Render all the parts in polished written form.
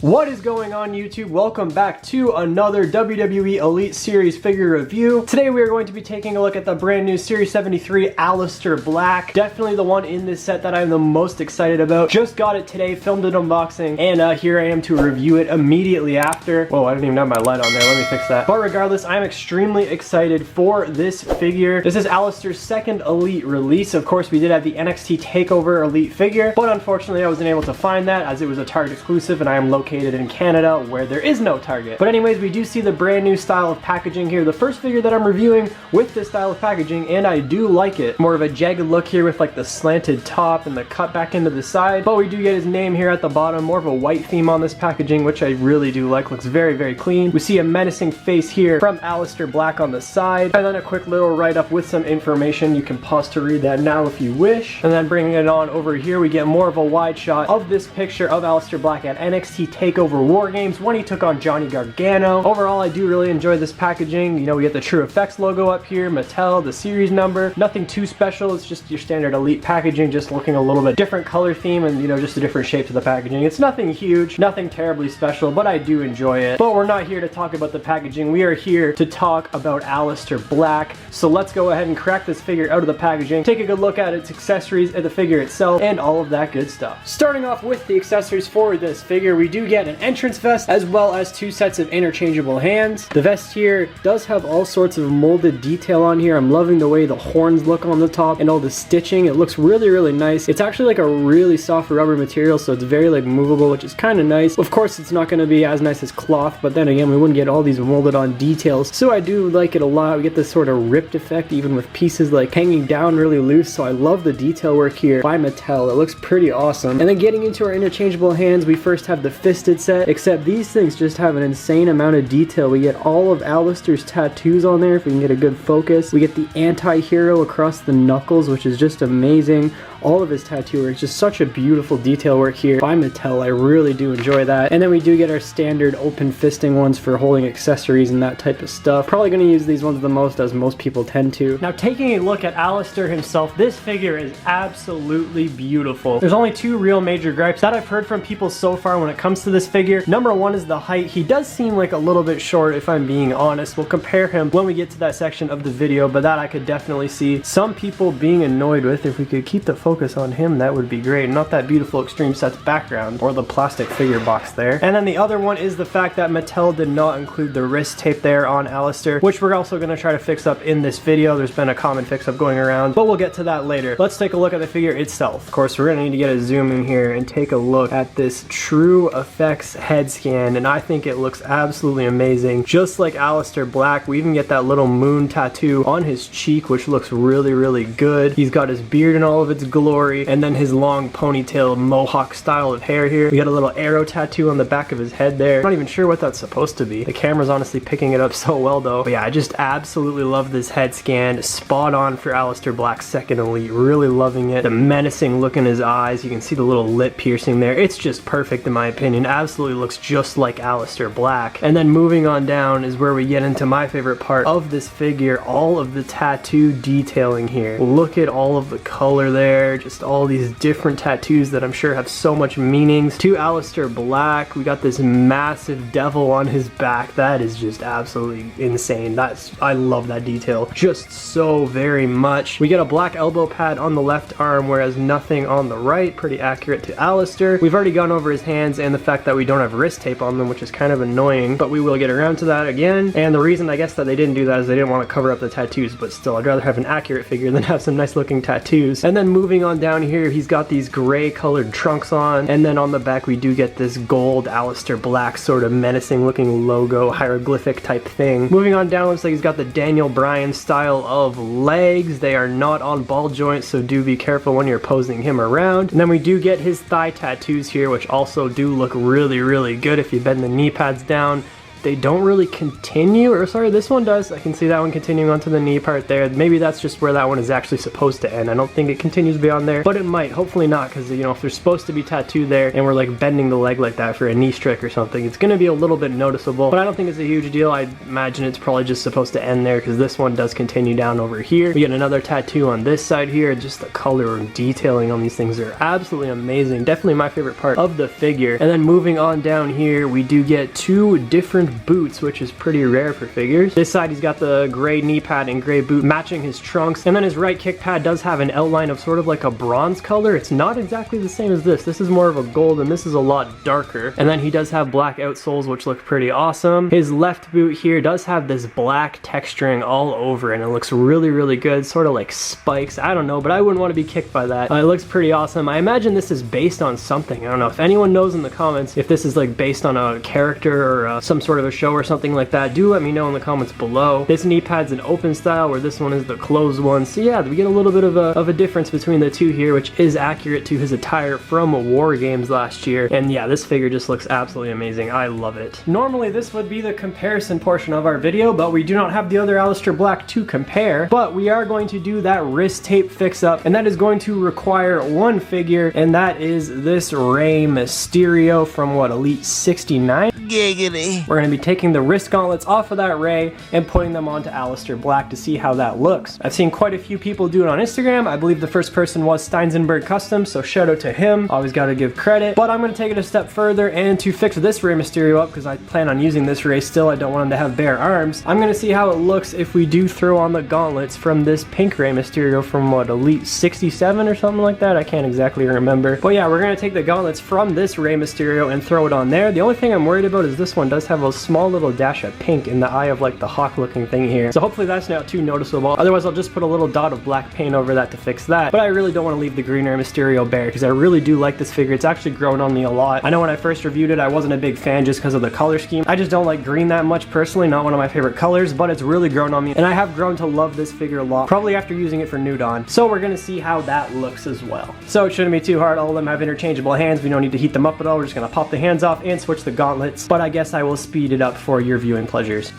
What is going on, YouTube? Welcome back to another WWE Elite Series figure review. Today we are going to be taking a look at the brand new Series 73 Aleister Black. Definitely the one in this set that I'm the most excited about. Just got it today, filmed an unboxing, and here I am to review it immediately after. Whoa, I didn't even have my light on there. Let me fix that. But regardless, I'm extremely excited for this figure. This is Aleister's second Elite release. Of course, we did have the NXT TakeOver Elite figure, but unfortunately I wasn't able to find that as it was a Target exclusive and I am located in Canada where there is no Target. But anyways, we do see the brand new style of packaging here. The first figure that I'm reviewing with this style of packaging, and I do like it. More of a jagged look here with like the slanted top and the cut back into the side. But we do get his name here at the bottom. More of a white theme on this packaging, which I really do like. Looks very, very clean. We see a menacing face here from Aleister Black on the side. And then a quick little write-up with some information. You can pause to read that now if you wish. And then bringing it on over here, we get more of a wide shot of this picture of Aleister Black at NXT TakeOver War Games when he took on Johnny Gargano. Overall, I do really enjoy this packaging. You know, we get the True Effects logo up here, Mattel, the series number. Nothing too special. It's just your standard Elite packaging, just looking a little bit different color theme and, you know, just a different shape to the packaging. It's nothing huge, nothing terribly special, but I do enjoy it. But we're not here to talk about the packaging. We are here to talk about Aleister Black. So let's go ahead and crack this figure out of the packaging, take a good look at its accessories, at the figure itself, and all of that good stuff. Starting off with the accessories for this figure, we do get an entrance vest as well as two sets of interchangeable hands. The vest here does have all sorts of molded detail on here. I'm loving the way the horns look on the top and all the stitching. It looks really, really nice. It's actually like a really soft rubber material, so it's very like movable, which is kind of nice. Of course, it's not going to be as nice as cloth, but then again, we wouldn't get all these molded on details, so I do like it a lot. We get this sort of ripped effect even with pieces like hanging down really loose, so I love the detail work here by Mattel. It looks pretty awesome. And then getting into our interchangeable hands, we first have the fisted set, except these things just have an insane amount of detail. We get all of Aleister's tattoos on there if we can get a good focus. We get the anti-hero across the knuckles, which is just amazing. All of his tattoo work, just such a beautiful detail work here by Mattel. I really do enjoy that. And then we do get our standard open fisting ones for holding accessories and that type of stuff. Probably going to use these ones the most, as most people tend to. Now, taking a look at Aleister himself, this figure is absolutely beautiful. There's only two real major gripes that I've heard from people so far when it comes to this figure. Number one is the height. He does seem like a little bit short, if I'm being honest. We'll compare him when we get to that section of the video, but that I could definitely see some people being annoyed with. If we could keep the focus on him, that would be great. Not that beautiful Extreme Sets background or the plastic figure box there. And then the other one is the fact that Mattel did not include the wrist tape there on Aleister, which we're also going to try to fix up in this video. There's been a common fix up going around, but we'll get to that later. Let's take a look at the figure itself. Of course, we're going to need to get a zoom in here and take a look at this True Effects head scan, and I think it looks absolutely amazing. Just like Aleister Black, we even get that little moon tattoo on his cheek, which looks really, really good. He's got his beard in all of its glory, and then his long ponytail mohawk style of hair here. We got a little arrow tattoo on the back of his head there. I'm not even sure what that's supposed to be. The camera's honestly picking it up so well though. But yeah, I just absolutely love this head scan. Spot on for Aleister Black's second Elite. Really loving it. The menacing look in his eyes. You can see the little lip piercing there. It's just perfect in my opinion. Absolutely looks just like Aleister Black. And then moving on down is where we get into my favorite part of this figure. All of the tattoo detailing here. Look at all of the color there. Just all these different tattoos that I'm sure have so much meanings to Aleister Black. We got this massive devil on his back. That is just absolutely insane. I love that detail just so very much. We get a black elbow pad on the left arm, whereas nothing on the right. Pretty accurate to Aleister. We've already gone over his hands and the fact that we don't have wrist tape on them, which is kind of annoying, but we will get around to that again. And the reason I guess that they didn't do that is they didn't want to cover up the tattoos, but still, I'd rather have an accurate figure than have some nice looking tattoos. And then moving on down here, he's got these gray colored trunks on, and then on the back we do get this gold Aleister Black sort of menacing looking logo, hieroglyphic type thing. Moving on down, looks like he's got the Daniel Bryan style of legs. They are not on ball joints, so do be careful when you're posing him around. And then we do get his thigh tattoos here, which also do look really, really good if you bend the knee pads down. they don't really continue, or sorry, this one does. I can see that one continuing onto the knee part there. Maybe that's just where that one is actually supposed to end. I don't think it continues beyond there, but it might. Hopefully not, because you know, if there's supposed to be tattoo there and we're like bending the leg like that for a knee strike or something, it's gonna be a little bit noticeable, but I don't think it's a huge deal. I imagine it's probably just supposed to end there, because this one does continue down over here. We get another tattoo on this side here. Just the color and detailing on these things are absolutely amazing. Definitely my favorite part of the figure. And then moving on down here, we do get two different boots, which is pretty rare for figures. This side, he's got the gray knee pad and gray boot matching his trunks, and then his right kick pad does have an outline of sort of like a bronze color. It's not exactly the same as this. This is more of a gold, and this is a lot darker. And then he does have black outsoles, which look pretty awesome. His left boot here does have this black texturing all over, and it looks really, really good, sort of like spikes. I don't know, but I wouldn't want to be kicked by that. It looks pretty awesome. I imagine this is based on something. I don't know. If anyone knows in the comments if this is like based on a character or some sort of a show or something like that, do let me know in the comments below. This knee pad's an open style, where this one is the closed one. So yeah, we get a little bit of a difference between the two here, which is accurate to his attire from War Games last year. And yeah, this figure just looks absolutely amazing. I love it. Normally this would be the comparison portion of our video, but we do not have the other Aleister Black to compare, but we are going to do that wrist tape fix up, and that is going to require one figure, and that is this Rey Mysterio from what, Elite 69? Giggity. We're going to be taking the wrist gauntlets off of that Rey and putting them onto Aleister Black to see how that looks. I've seen quite a few people do it on Instagram. I believe the first person was Steinsenberg Customs, so shout out to him. Always got to give credit. But I'm going to take it a step further, and to fix this Rey Mysterio up, because I plan on using this Rey still, I don't want him to have bare arms, I'm going to see how it looks if we do throw on the gauntlets from this pink Rey Mysterio from what, Elite 67 or something like that? I can't exactly remember. But yeah, we're going to take the gauntlets from this Rey Mysterio and throw it on there. The only thing I'm worried about is this one does have a small little dash of pink in the eye of like the hawk looking thing here. So hopefully that's not too noticeable. Otherwise I'll just put a little dot of black paint over that to fix that. But I really don't want to leave the green Rey Mysterio bare, because I really do like this figure. It's actually grown on me a lot. I know when I first reviewed it I wasn't a big fan just because of the color scheme. I just don't like green that much personally, not one of my favorite colors, but it's really grown on me, and I have grown to love this figure a lot, probably after using it for New Dawn. So we're gonna see how that looks as well. So it shouldn't be too hard. All of them have interchangeable hands. We don't need to heat them up at all. We're just gonna pop the hands off and switch the gauntlets, but I guess I will speed it up for your viewing pleasures.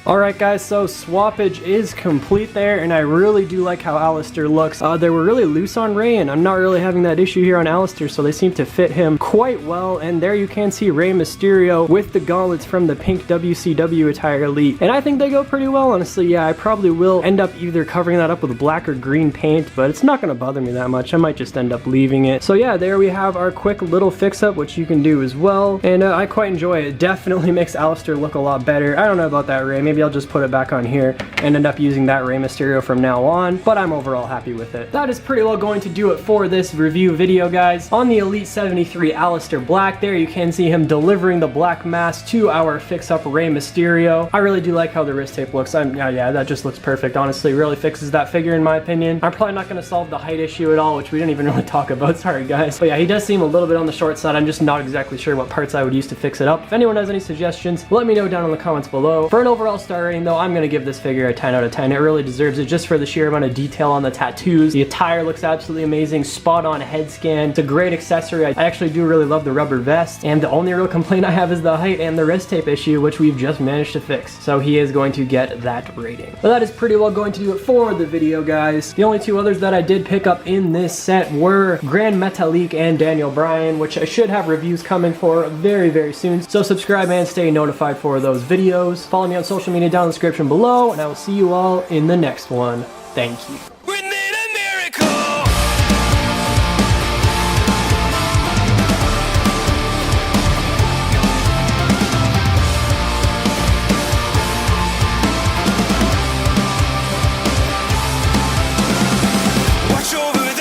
Alright guys, so swappage is complete there, and I really do like how Aleister looks. They were really loose on Rey, and I'm not really having that issue here on Aleister, so they seem to fit him quite well. And there you can see Rey Mysterio with the gauntlets from the pink WCW attire Elite, and I think they go pretty well, honestly. Yeah, I probably will end up either covering that up with black or green paint, but it's not going to bother me that much. I might just end up leaving it. So yeah, there we have our quick little fix-up, which you can do as well, and I quite enjoy it. It definitely makes Aleister look a lot better. I don't know about that Rey. Maybe I'll just put it back on here and end up using that Rey Mysterio from now on, but I'm overall happy with it. That is pretty well going to do it for this review video, guys. On the Elite 73 Aleister Black, there you can see him delivering the black mask to our fix-up Rey Mysterio. I really do like how the wrist tape looks. Yeah, that just looks perfect, honestly. Really fixes that figure in my opinion. I'm probably not going to solve the height issue at all, which we didn't even really talk about. Sorry, guys. But yeah, he does seem a little bit on the short side. I'm just not exactly sure what parts I would use to fix it up. If anyone has any suggestions, let me know down in the comments below. For an overall star rating, though, I'm going to give this figure a 10 out of 10. It really deserves it just for the sheer amount of detail on the tattoos. The attire looks absolutely amazing. Spot on head scan. It's a great accessory. I actually do really love the rubber vest, and the only real complaint I have is the height and the wrist tape issue, which we've just managed to fix. So he is going to get that rating. But that is pretty well going to do it for the video, guys. The only two others that I did pick up in this set were Grand Metalik and Daniel Bryan, which I should have reviews coming for very, very soon. So subscribe and stay notified for those videos. Follow me on social media down in the description below, and I will see you all in the next one. Thank you.